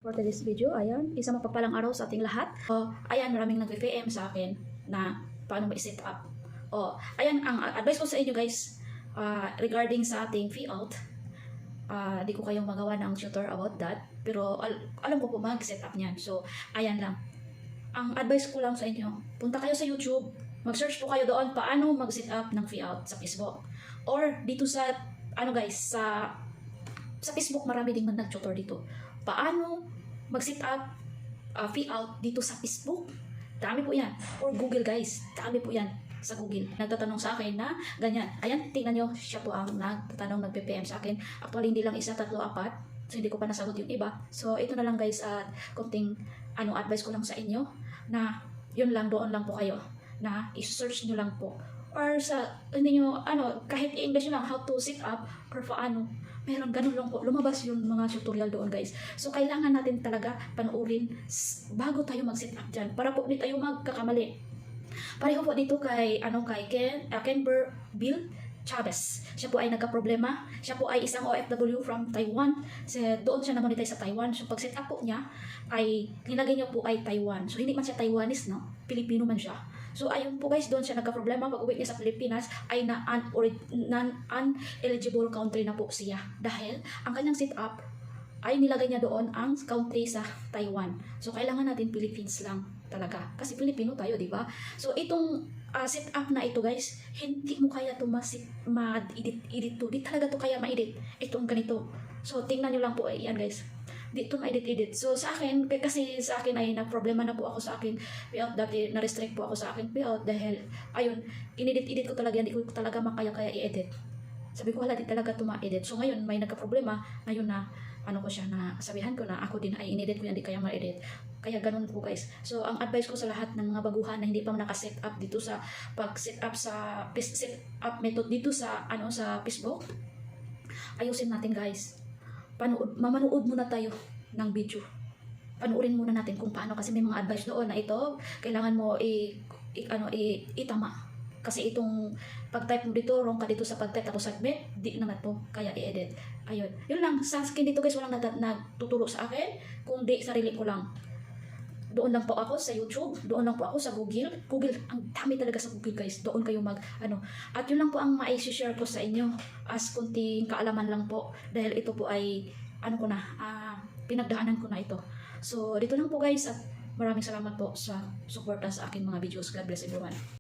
For today's video, ayan, isang mapagpalang araw sa ating lahat. Ayan, maraming nag-PM sa akin na paano ma-set up. Ayan, ang advice ko sa inyo guys, regarding sa ating fee out, di ko kayong magawa ng tutor about that, pero alam ko po mag-set up niyan. So, ayan lang. Ang advice ko lang sa inyo, punta kayo sa YouTube, mag-search po kayo doon paano mag-set up ng fee out sa Facebook. Or dito sa, sa Facebook, marami ding nag-tutor dito. Paano mag-set up fee out dito sa Facebook? Dami po yan. Or Google guys, dami po yan sa Google. Nagtatanong sa akin na ganyan. Ayan, tingnan nyo, siya po ang nagtatanong, nag-PM sa akin. Actually, hindi lang isa, tatlo, apat. So, hindi ko pa nasagot yung iba. So, ito na lang guys, konting advice ko lang sa inyo na yun lang, doon lang po kayo na i-search nyo lang po. Or sa, hindi nyo, kahit English nyo lang, how to set up or paano. Meron, ganun lang po. Lumabas yung mga tutorial doon guys. So, kailangan natin talaga panoorin bago tayo mag-set up dyan. Para po hindi tayo magkakamali. Pareho po dito kay, Ken Bill Chavez. Siya po ay nagka-problema. Siya po ay isang OFW from Taiwan. Doon siya na-monetize sa Taiwan. So, pag-set up po niya, ay nilagay niya po ay Taiwan. So, hindi man siya Taiwanese, no? Pilipino man siya. So, ayun po guys, doon siya nagka-problema. Pag-uwi niya sa Pilipinas, ay non-eligible country na po siya. Dahil, ang kanyang set up, ay nilagay niya doon ang country sa Taiwan. So, kailangan natin Philippines lang talaga. Kasi Pilipino tayo, di ba? So, itong setup na ito guys, hindi mo kaya ito ma-edit to. Di talaga to kaya ma-edit. Itong ganito. So, tingnan nyo lang po. Yan guys. Dito ma-edit. So, sa akin, kasi sa akin ay na-problema na po ako sa akin payout. Dati na-restrict po ako sa akin payout dahil, ayun, inedit ko talaga. Hindi ko talaga makaya-kaya i-edit. Sabi ko, wala, di talaga ito ma-edit. So, ngayon, may nagka-problema. Ngayon na, sabihan ko na ako din ay inedit ko yan, di kaya ma-edit. Kaya ganun po guys. So, ang advice ko sa lahat ng mga baguhan na hindi pa naka-set up dito sa pag-set up sa set up method dito sa sa Facebook, ayusin natin guys. Mamanood muna tayo ng video. Panuorin muna natin kung paano, kasi may mga advice doon na ito kailangan mo itama. Kasi itong pag-type mo dito, wrong ka dito sa pag-type tapos submit, di naman po kaya i-edit. Ayun. Yun lang, sa akin dito guys, walang nagtuturo sa akin, kung di sarili ko lang. Doon lang po ako sa YouTube, doon lang po ako sa Google. Google, ang dami talaga sa Google guys. Doon kayo At yun lang po ang mai-share ko sa inyo as kunting kaalaman lang po. Dahil ito po ay, pinagdaanan ko na ito. So, dito lang po guys at maraming salamat po sa suporta sa aking mga videos. God bless everyone.